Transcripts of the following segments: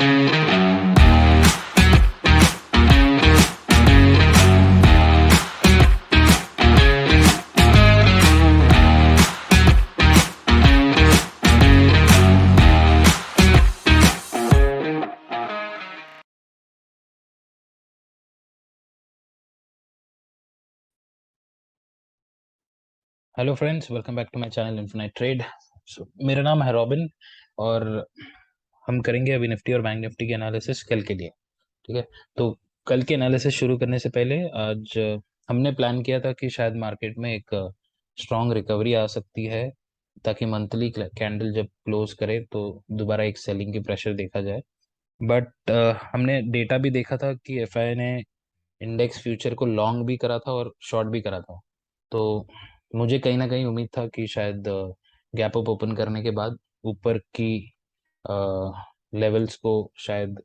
Hello friends, welcome back to my channel Infinite Trade. मेरा नाम है रॉबिन और हम करेंगे अभी निफ्टी और बैंक निफ्टी की एनालिसिस कल के लिए। ठीक है, तो कल के एनालिसिस शुरू करने से पहले आज हमने प्लान किया था कि शायद मार्केट में एक स्ट्रॉन्ग रिकवरी आ सकती है, ताकि मंथली कैंडल जब क्लोज करे तो दोबारा एक सेलिंग की प्रेशर देखा जाए। बट हमने डेटा भी देखा था कि एफआई ने इंडेक्स फ्यूचर को लॉन्ग भी करा था और शॉर्ट भी करा था। तो मुझे कहीं ना कहीं उम्मीद था कि शायद गैप अप ओपन करने के बाद ऊपर की लेवल्स को शायद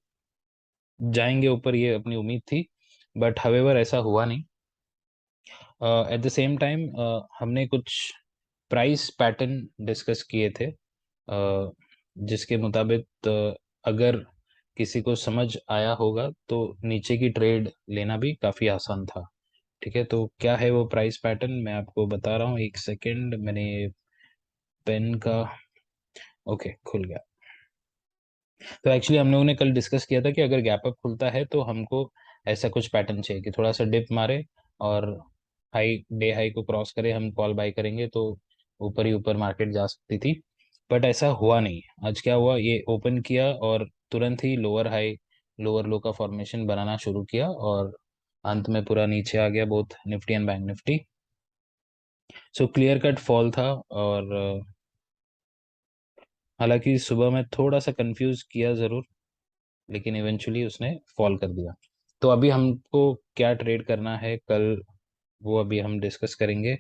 जाएंगे ऊपर, ये अपनी उम्मीद थी। बट हवेवर ऐसा हुआ नहीं। एट द सेम टाइम हमने कुछ प्राइस पैटर्न डिस्कस किए थे, जिसके मुताबिक अगर किसी को समझ आया होगा तो नीचे की ट्रेड लेना भी काफ़ी आसान था। ठीक है, तो क्या है वो प्राइस पैटर्न, मैं आपको बता रहा हूँ। एक सेकेंड, मैंने पेन का ओके खुल गया। तो एक्चुअली हम लोगों ने कल डिस्कस किया था कि अगर गैप अप खुलता है तो हमको ऐसा कुछ पैटर्न चाहिए कि थोड़ा सा डिप मारे और हाई, डे हाई को क्रॉस करे, हम कॉल बाय करेंगे तो ऊपर ही ऊपर मार्केट जा सकती थी। बट ऐसा हुआ नहीं। आज क्या हुआ, ये ओपन किया और तुरंत ही लोअर हाई लोअर लो का फॉर्मेशन बनाना शुरू किया और अंत में पूरा नीचे आ गया, both Nifty and bank Nifty. So clear cut fall था। और हालांकि सुबह में थोड़ा सा कंफ्यूज किया ज़रूर, लेकिन इवेंचुअली उसने फॉल कर दिया। तो अभी हमको क्या ट्रेड करना है कल, वो अभी हम डिस्कस करेंगे।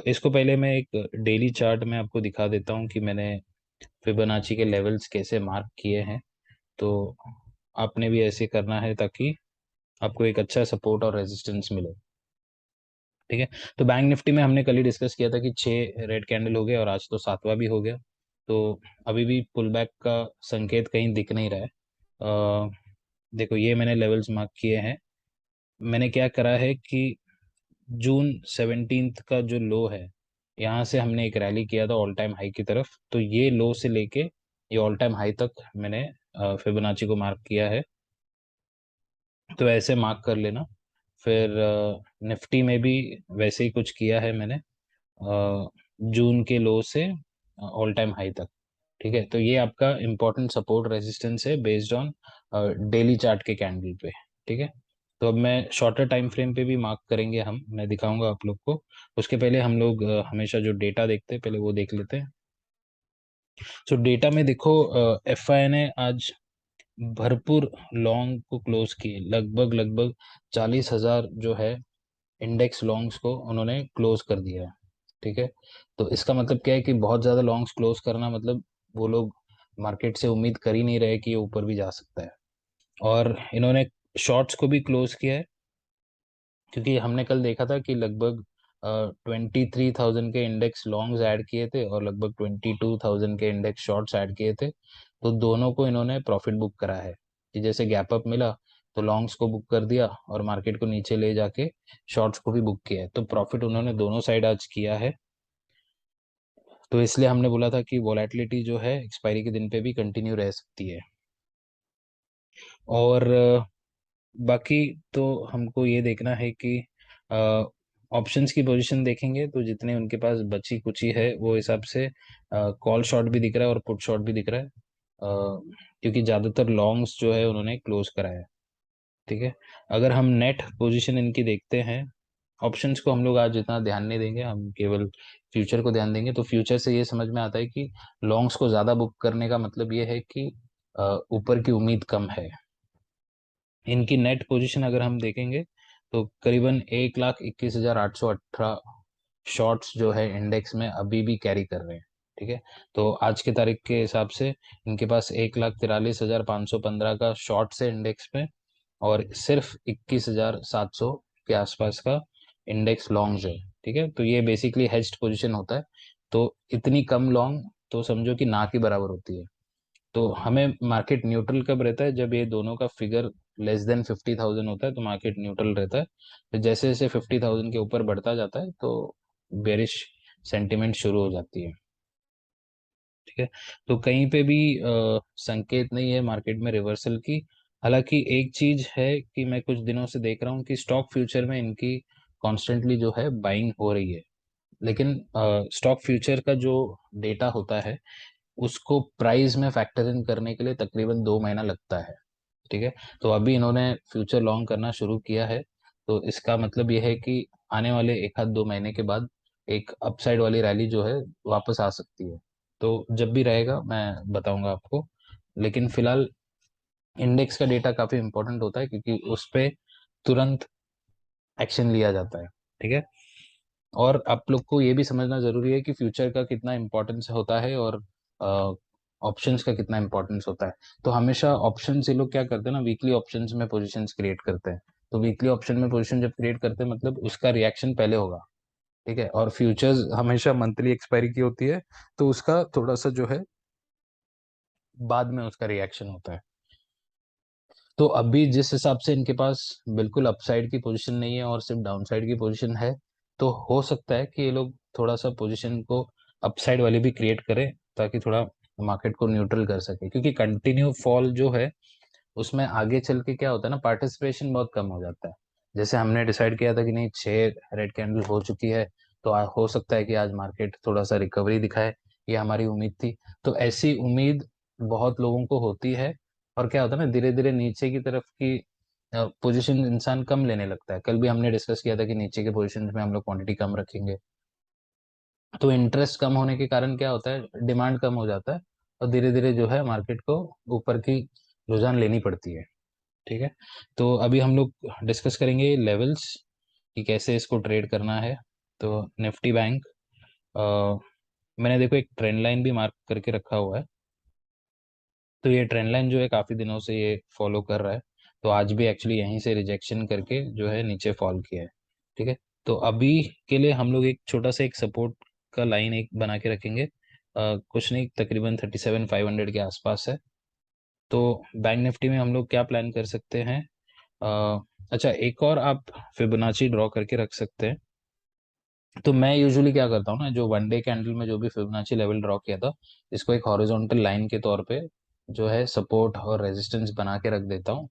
इसको पहले मैं एक डेली चार्ट में आपको दिखा देता हूँ कि मैंने फिबोनाची के लेवल्स कैसे मार्क किए हैं। तो आपने भी ऐसे करना है ताकि आपको एक अच्छा सपोर्ट और रेजिस्टेंस मिले। ठीक है, तो बैंक निफ्टी में हमने कल ही डिस्कस किया था कि 6 रेड कैंडल हो गए और आज तो 7वां भी हो गया। तो अभी भी पुल बैक का संकेत कहीं दिख नहीं रहा है। देखो, ये मैंने लेवल्स मार्क किए हैं। मैंने क्या करा है कि जून 17 का जो लो है, यहाँ से हमने एक रैली किया था ऑल टाइम हाई की तरफ, तो ये लो से लेके ये ऑल टाइम हाई तक मैंने फिबोनाची को मार्क किया है। तो ऐसे मार्क कर लेना। फिर निफ्टी में भी वैसे ही कुछ किया है मैंने, जून के लो से ऑल टाइम हाई तक। ठीक है, तो ये आपका इम्पोर्टेंट सपोर्ट रेजिस्टेंस है बेस्ड ऑन डेली चार्ट के कैंडल पे। ठीक है, तो अब मैं शॉर्टर टाइम फ्रेम पे भी मार्क करेंगे, हम मैं दिखाऊंगा आप लोग को। उसके पहले हम लोग हमेशा जो डेटा देखते हैं पहले वो देख लेते हैं। सो डेटा में देखो, एफआई ने आज भरपूर लॉन्ग को क्लोज किए, लगभग लगभग 40,000 जो है इंडेक्स लॉन्ग्स को उन्होंने क्लोज कर दिया है। ठीक है, तो इसका मतलब क्या है कि बहुत ज़्यादा लॉन्ग्स क्लोज करना मतलब वो लोग मार्केट से उम्मीद कर ही नहीं रहे कि ये ऊपर भी जा सकता है। और इन्होंने शॉर्ट्स को भी क्लोज किया है, क्योंकि हमने कल देखा था कि लगभग 23,000 के इंडेक्स लॉन्ग्स ऐड किए थे और लगभग 22,000 के इंडेक्स शॉर्ट्स ऐड किए थे। तो दोनों को इन्होंने प्रॉफिट बुक करा है कि जैसे गैप अप मिला तो लॉन्ग्स को बुक कर दिया और मार्केट को नीचे ले जाके शॉर्ट्स को भी बुक किया है, तो प्रॉफिट उन्होंने दोनों साइड आज किया है। तो इसलिए हमने बोला था कि वॉलेटिलिटी जो है एक्सपायरी के दिन पे भी कंटिन्यू रह सकती है। और बाकी तो हमको ये देखना है कि ऑप्शंस की पोजीशन देखेंगे तो जितने उनके पास बची कुची है वो हिसाब से कॉल शॉर्ट भी दिख रहा है और पुट शॉर्ट भी दिख रहा है, क्योंकि ज़्यादातर लॉन्ग्स जो है उन्होंने क्लोज कराया है। ठीक है, अगर हम नेट पोजीशन इनकी देखते हैं, ऑप्शंस को हम लोग आज इतना ध्यान नहीं देंगे, हम केवल फ्यूचर को ध्यान देंगे। तो फ्यूचर से ये समझ में आता है कि लॉन्ग्स को ज़्यादा बुक करने का मतलब ये है कि ऊपर की उम्मीद कम है। इनकी नेट पोजीशन अगर हम देखेंगे तो करीबन 1,21,818 शॉर्ट्स जो है इंडेक्स में अभी भी कैरी कर रहे हैं। ठीक है, तो आज के तारीख के हिसाब से इनके पास 1,43,515 का शॉर्ट्स है इंडेक्स में, और सिर्फ 21,700 के आसपास का इंडेक्स लॉन्ग है। ठीक है, तो ये बेसिकली हेज्ड पोजीशन होता है। तो इतनी कम लॉन्ग तो समझो कि ना के बराबर होती है। तो हमें मार्केट न्यूट्रल कब रहता है, जब ये दोनों का फिगर लेस देन 50,000 होता है तो मार्केट न्यूट्रल रहता है। तो जैसे जैसे 50,000 के ऊपर बढ़ता जाता है तो बेरिश सेंटिमेंट शुरू हो जाती है। ठीक है, तो कहीं पे भी संकेत नहीं है मार्केट में रिवर्सल की। हालांकि एक चीज है कि मैं कुछ दिनों से देख रहा हूँ कि स्टॉक फ्यूचर में इनकी कॉन्स्टेंटली जो है बाइंग हो रही है। लेकिन स्टॉक फ्यूचर का जो डेटा होता है उसको प्राइस में फैक्टर इन करने के लिए तकरीबन 2 महीना लगता है। ठीक है, तो अभी इन्होंने फ्यूचर लॉन्ग करना शुरू किया है, तो इसका मतलब यह है कि आने वाले 1 आध 2 महीने के बाद एक अपसाइड वाली रैली जो है वापस आ सकती है। तो जब भी रहेगा मैं बताऊंगा आपको। लेकिन फिलहाल इंडेक्स का डेटा काफी इंपॉर्टेंट होता है क्योंकि उस पे तुरंत एक्शन लिया जाता है। ठीक है, और आप लोग को ये भी समझना जरूरी है कि फ्यूचर का कितना इंपॉर्टेंस होता है और ऑप्शंस का कितना इंपॉर्टेंस होता है। तो हमेशा ऑप्शन ये लोग क्या करते हैं ना, वीकली ऑप्शंस में पोजीशंस क्रिएट करते हैं। तो वीकली ऑप्शन में पोजीशन जब क्रिएट करते हैं मतलब उसका रिएक्शन पहले होगा। ठीक है, और फ्यूचर्स हमेशा मंथली एक्सपायरी की होती है, तो उसका थोड़ा सा जो है बाद में उसका रिएक्शन होता है। तो अभी जिस हिसाब से इनके पास बिल्कुल अपसाइड की पोजीशन नहीं है और सिर्फ डाउनसाइड की पोजीशन है, तो हो सकता है कि ये लोग थोड़ा सा पोजीशन को अपसाइड वाली भी क्रिएट करें ताकि थोड़ा मार्केट को न्यूट्रल कर सके। क्योंकि कंटिन्यू फॉल जो है उसमें आगे चल के क्या होता है ना, पार्टिसिपेशन बहुत कम हो जाता है। जैसे हमने डिसाइड किया था कि नहीं 6 रेड कैंडल हो चुकी है, तो हो सकता है कि आज मार्केट थोड़ा सा रिकवरी दिखाए, ये हमारी उम्मीद थी। तो ऐसी उम्मीद बहुत लोगों को होती है, और क्या होता है ना, धीरे धीरे नीचे की तरफ की पोजीशन इंसान कम लेने लगता है। कल भी हमने डिस्कस किया था कि नीचे के पोजीशन में हम लोग क्वांटिटी कम रखेंगे। तो इंटरेस्ट कम होने के कारण क्या होता है, डिमांड कम हो जाता है, और धीरे धीरे जो है मार्केट को ऊपर की रुझान लेनी पड़ती है। ठीक है, तो अभी हम लोग डिस्कस करेंगे लेवल्स कि कैसे इसको ट्रेड करना है। तो निफ्टी बैंक, मैंने देखो एक ट्रेंड लाइन भी मार्क करके रखा हुआ है। तो ये ट्रेंड लाइन जो है काफी दिनों से ये फॉलो कर रहा है। तो आज भी एक्चुअली यहीं से रिजेक्शन करके जो है नीचे फॉल किया है। ठीक है, तो अभी के लिए हम लोग एक छोटा सा एक सपोर्ट का लाइन एक बना के रखेंगे। कुछ नहीं, तकरीबन 37,500 के आसपास है। तो बैंक निफ्टी में हम लोग क्या प्लान कर सकते हैं? अ, अच्छा, एक और आप फिबोनाची ड्रॉ करके रख सकते हैं। तो मैं यूजुअली क्या करता हूँ ना, जो वन डे कैंडल में जो भी फिबोनाची लेवल ड्रॉ किया था, इसको एक हॉरिजॉन्टल लाइन के तौर पे जो है सपोर्ट और रेजिस्टेंस बना के रख देता हूँ।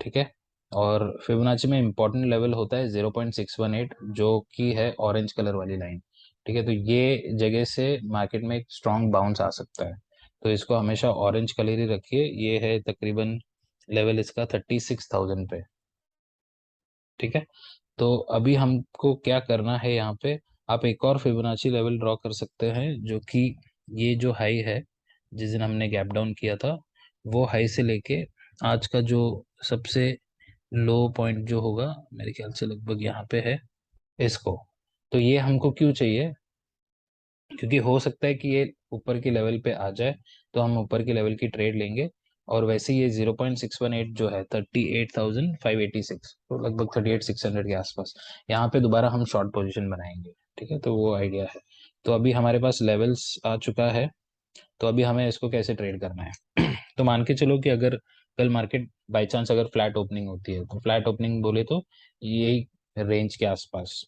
ठीक है, और फिबोनाची में इंपॉर्टेंट लेवल होता है 0.618, जो कि है ऑरेंज कलर वाली लाइन। ठीक है, तो ये जगह से मार्केट में एक स्ट्रॉन्ग बाउंस आ सकता है। तो इसको हमेशा ऑरेंज कलर ही रखिए। ये है तकरीबन लेवल इसका 36,000 पे। ठीक है, तो अभी हमको क्या करना है यहाँ पे, आप एक और फिबोनाची लेवल ड्रॉ कर सकते हैं, जो कि ये जो हाई है जिस दिन हमने गैप डाउन किया था, वो हाई से लेके आज का जो सबसे लो पॉइंट जो होगा मेरे ख्याल से लगभग यहाँ पे है, इसको। तो ये हमको क्यों चाहिए, क्योंकि हो सकता है कि ये ऊपर की लेवल पे आ जाए तो हम ऊपर की लेवल की ट्रेड लेंगे। और वैसे ये 0.618 जो है 38,586, तो लगभग 38,600 के आसपास यहाँ पे दोबारा हम शॉर्ट पोजीशन बनाएंगे। ठीक है, तो वो आइडिया है। तो अभी हमारे पास लेवल्स आ चुका है, तो अभी हमें इसको कैसे ट्रेड करना है तो मान के चलो कि अगर कल मार्केट बाई चांस अगर फ्लैट ओपनिंग होती है, तो फ्लैट ओपनिंग बोले तो यही रेंज के आसपास,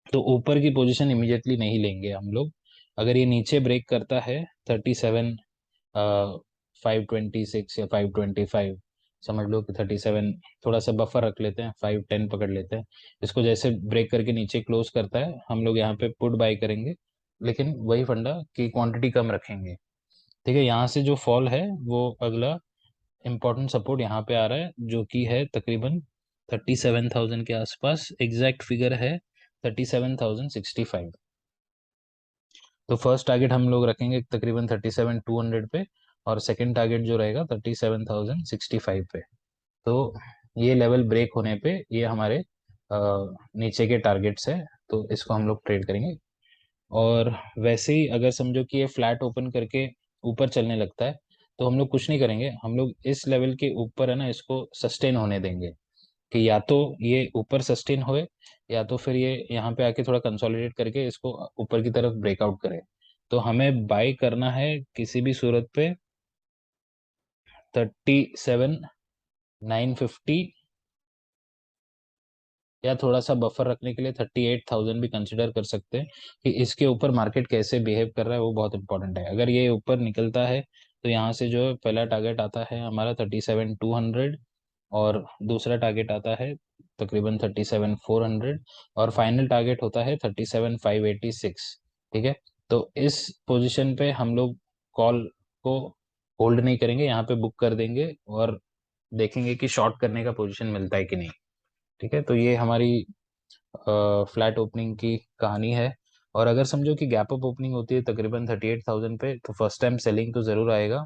तो ऊपर की पोजीशन इमीडिएटली नहीं लेंगे हम लोग। अगर ये नीचे ब्रेक करता है 37 526 या 525, समझ लो कि 37, थोड़ा सा बफर रख लेते हैं, 510 पकड़ लेते हैं। इसको जैसे ब्रेक करके नीचे क्लोज करता है हम लोग यहाँ पे पुट बाई करेंगे, लेकिन वही फंडा कि क्वांटिटी कम रखेंगे। ठीक है, यहाँ से जो फॉल है वो अगला इम्पोर्टेंट सपोर्ट यहाँ पे आ रहा है, जो कि है तकरीबन 37,000 के आसपास। एग्जैक्ट फिगर है 37,065। तो फर्स्ट टारगेट हम लोग रखेंगे तकरीबन 37,200 पे, और सेकंड टारगेट जो रहेगा 37,065 पे। तो ये लेवल ब्रेक होने पे ये हमारे नीचे के टारगेट्स है, तो इसको हम लोग ट्रेड करेंगे। और वैसे ही अगर समझो कि ये फ्लैट ओपन करके ऊपर चलने लगता है, तो हम लोग कुछ नहीं करेंगे, हम लोग इस लेवल के ऊपर है ना इसको सस्टेन होने देंगे, कि या तो ये ऊपर सस्टेन होए, या तो फिर ये यहाँ पे आके थोड़ा कंसोलिडेट करके इसको ऊपर की तरफ ब्रेकआउट करे। तो हमें बाय करना है किसी भी सूरत पे 37,950 या थोड़ा सा बफर रखने के लिए 38,000 भी कंसिडर कर सकते हैं कि इसके ऊपर मार्केट कैसे बिहेव कर रहा है, वो बहुत इंपॉर्टेंट है। अगर ये ऊपर निकलता है तो यहाँ से जो है पहला टारगेट आता है हमारा 37,200 और दूसरा टारगेट आता है तकरीबन 37,400 और फाइनल टारगेट होता है 37,586। ठीक है, तो इस पोजीशन पे हम लोग कॉल को होल्ड नहीं करेंगे, यहाँ पे बुक कर देंगे और देखेंगे कि शॉर्ट करने का पोजीशन मिलता है कि नहीं। ठीक है, तो ये हमारी फ्लैट ओपनिंग की कहानी है। और अगर समझो कि गैप अप ओपनिंग होती है तकरीबन 38,000 पे, तो फर्स्ट टाइम सेलिंग तो जरूर आएगा।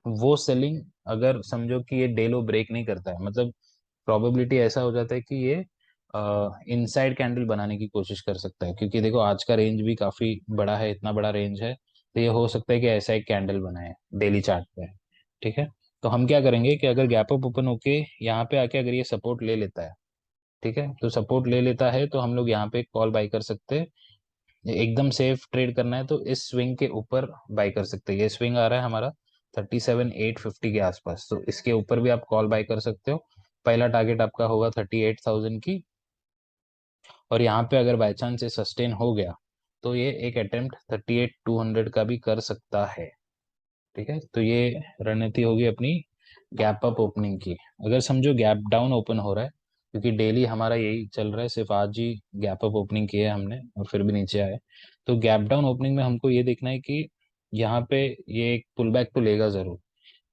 वो सेलिंग अगर समझो कि ये डे लो ब्रेक नहीं करता है, मतलब प्रोबेबिलिटी ऐसा हो जाता है कि ये इनसाइड कैंडल बनाने की कोशिश कर सकता है, क्योंकि देखो आज का रेंज भी काफी बड़ा है, इतना बड़ा रेंज है, तो ये हो सकता है कि ऐसा एक कैंडल बनाए डेली चार्ट पे। ठीक है, तो हम क्या करेंगे कि अगर गैप अप ओपन होके यहाँ पे आके अगर ये सपोर्ट ले लेता है, ठीक है, तो सपोर्ट ले लेता है तो हम लोग यहाँ पे कॉल बाई कर सकते हैं। एकदम सेफ ट्रेड करना है तो इस स्विंग के ऊपर बाई कर सकते हैं। ये स्विंग आ रहा है हमारा 37,850 के आसपास, तो इसके ऊपर भी आप कॉल बाई कर सकते हो। पहला टारगेट आपका होगा 38,000 की, और यहाँ पे अगर बाई चांस से सस्टेन हो गया तो ये एक अटेम्प्ट 38,200 का भी कर सकता है। ठीक है, तो ये रणनीति होगी अपनी गैप अप ओपनिंग की। अगर समझो गैप डाउन ओपन हो रहा है, क्योंकि डेली हमारा यही चल रहा है, सिर्फ आज ही गैप अप ओपनिंग की है हमने और फिर भी नीचे आए, तो गैप डाउन ओपनिंग में हमको ये देखना है कि यहाँ पे ये एक पुल बैक तो लेगा जरूर।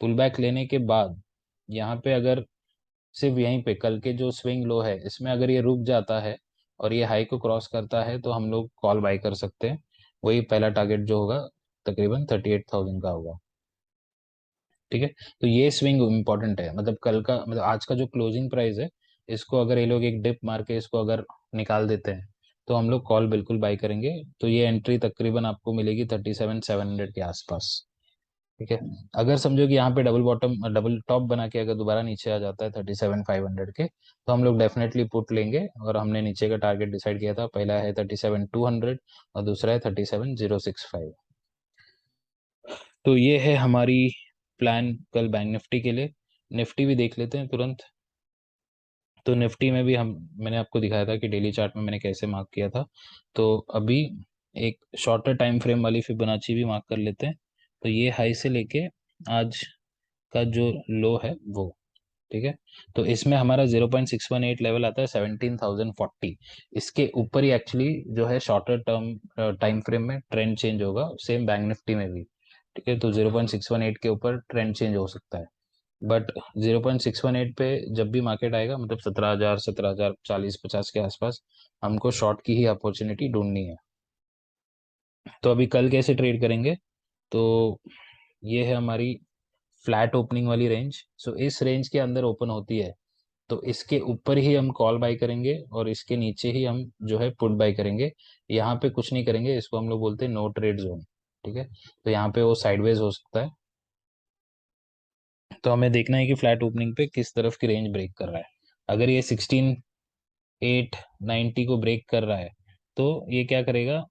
पुल बैक लेने के बाद यहाँ पे अगर सिर्फ यहीं पे कल के जो स्विंग लो है इसमें अगर ये रुक जाता है और ये हाई को क्रॉस करता है, तो हम लोग कॉल बाय कर सकते हैं। वही पहला टारगेट जो होगा तकरीबन 38,000 का होगा। ठीक है, तो ये स्विंग इम्पोर्टेंट है, मतलब कल का, मतलब आज का जो क्लोजिंग प्राइस है, इसको अगर ये लोग एक डिप मार के इसको अगर निकाल देते हैं तो हम लोग कॉल बिल्कुल बाई करेंगे। तो ये एंट्री तकरीबन आपको मिलेगी 37,700 के आसपास। ठीक है, अगर समझो कि यहाँ पे डबल बॉटम डबल टॉप बना के अगर दोबारा नीचे आ जाता है 37,500 के, तो हम लोग डेफिनेटली पुट लेंगे। और हमने नीचे का टारगेट डिसाइड किया था, पहला है 37,200 और दूसरा है 37,065। तो ये है हमारी प्लान कल बैंक निफ्टी के लिए। निफ्टी भी देख लेते हैं तुरंत। तो निफ्टी में भी हम, मैंने आपको दिखाया था कि डेली चार्ट में मैंने कैसे मार्क किया था। तो अभी एक शॉर्टर टाइम फ्रेम वाली फिबोनाची भी मार्क कर लेते हैं। तो ये हाई से लेके आज का जो लो है वो, ठीक है, तो इसमें हमारा 0.618 लेवल आता है 17,040। इसके ऊपर ही एक्चुअली जो है शॉर्टर टर्म टाइम फ्रेम में ट्रेंड चेंज होगा, सेम बैंक निफ्टी में भी। ठीक है, तो 0.618 के ऊपर ट्रेंड चेंज हो सकता है, बट 0.618 पे जब भी मार्केट आएगा, मतलब 17,000 17,000 40 50 के आसपास हमको शॉर्ट की ही अपॉर्चुनिटी ढूंढनी है। तो अभी कल कैसे ट्रेड करेंगे, तो ये है हमारी फ्लैट ओपनिंग वाली रेंज। सो इस रेंज के अंदर ओपन होती है तो इसके ऊपर ही हम कॉल बाय करेंगे और इसके नीचे ही हम जो है पुट बाय करेंगे। यहाँ पे कुछ नहीं करेंगे, इसको हम लोग बोलते हैं नो ट्रेड जोन। ठीक है, तो यहाँ पे वो साइडवेज हो सकता है, तो हमें देखना है कि फ्लैट ओपनिंग पे किस तरफ की रेंज ब्रेक कर रहा है। अगर ये 16,890 को ब्रेक कर रहा है तो ये क्या करेगा,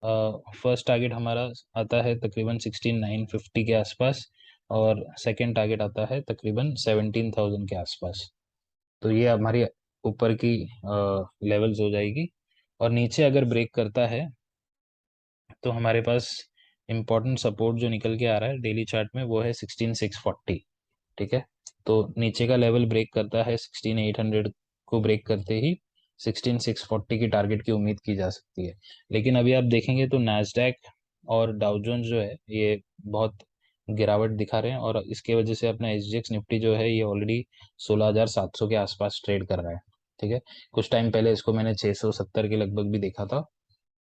फर्स्ट टारगेट हमारा आता है तकरीबन 16,950 के आसपास और सेकंड टारगेट आता है तकरीबन 17,000 के आसपास। तो ये हमारी ऊपर की लेवल्स हो जाएगी। और नीचे अगर ब्रेक करता है तो हमारे पास इम्पोर्टेंट सपोर्ट जो निकल के आ रहा है डेली चार्ट में वो है 16,640। ठीक है, तो नीचे का लेवल ब्रेक करता है 16,800 को ब्रेक करते ही 16,640 की टारगेट की उम्मीद की जा सकती है। लेकिन अभी आप देखेंगे तो नैस्डैक और डाउ जोन्स जो है ये बहुत गिरावट दिखा रहे हैं, और इसके वजह से अपना एसजीएक्स निफ्टी जो है ये ऑलरेडी 16,700 के आसपास ट्रेड कर रहा है। ठीक है, कुछ टाइम पहले इसको मैंने 670 के लगभग भी देखा था।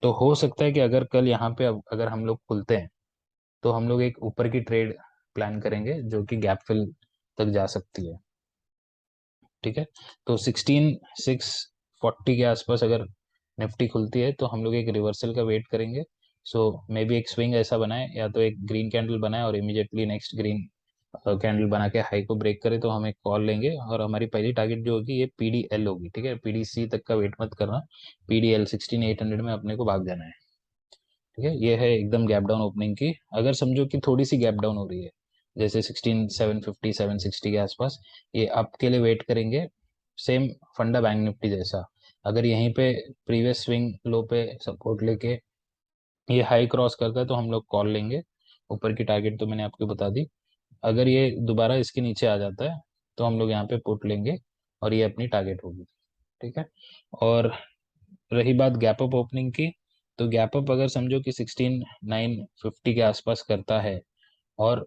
तो हो सकता है कि अगर कल यहाँ पे अगर हम लोग खुलते हैं तो हम लोग एक ऊपर की ट्रेड प्लान करेंगे जो कि गैप फिल तक जा सकती है। ठीक है, तो 16,640 के आसपास अगर निफ्टी खुलती है तो हम लोग एक रिवर्सल का वेट करेंगे। सो मे बी एक स्विंग ऐसा बनाए, या तो एक ग्रीन कैंडल बनाए और इमीडिएटली नेक्स्ट ग्रीन कैंडल बना के हाई को ब्रेक करे तो हम एक कॉल लेंगे, और हमारी पहली टारगेट जो होगी ये पीडीएल होगी। ठीक है, पीडीसी तक का वेट मत करना, पीडीएल 16,800 में अपने को भाग जाना है। ठीक है, ये है एकदम गैप डाउन ओपनिंग की। अगर समझो कि थोड़ी सी गैप डाउन हो रही है, जैसे 16,750 760 के आसपास, ये अप के लिए वेट करेंगे, सेम फंडा बैंक निफ्टी जैसा। अगर यहीं पे प्रीवियस स्विंग लो पे सपोर्ट लेके ये हाई क्रॉस करता है तो हम लोग कॉल लेंगे। ऊपर की टारगेट तो मैंने आपको बता दी। अगर ये दोबारा इसके नीचे आ जाता है तो हम लोग यहाँ पे पुट लेंगे और ये अपनी टारगेट होगी। ठीक है। और रही बात गैप अप ओपनिंग की, तो गैप अप अगर समझो कि 16,950 के आसपास करता है और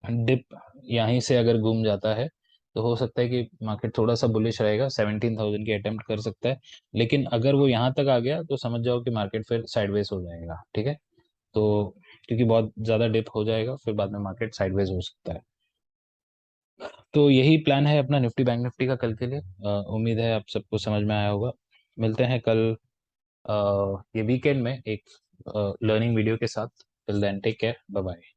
डिप यहीं से अगर घूम जाता है तो हो सकता है कि मार्केट थोड़ा सा बुलिश रहेगा, 17,000 की अटेम्प्ट कर सकता है। लेकिन अगर वो यहाँ तक आ गया तो समझ जाओ कि मार्केट फिर साइडवेज हो जाएगा। ठीक है। तो क्योंकि बहुत ज़्यादा डिप हो जाएगा फिर बाद में मार्केट साइडवेज हो सकता है। तो यही प्लान है अपना निफ्टी बैंक निफ्टी का कल के लिए। उम्मीद है आप सबको समझ में आया होगा। मिलते हैं कल ये वीकेंड में एक लर्निंग वीडियो के साथ। Till then take care, bye bye.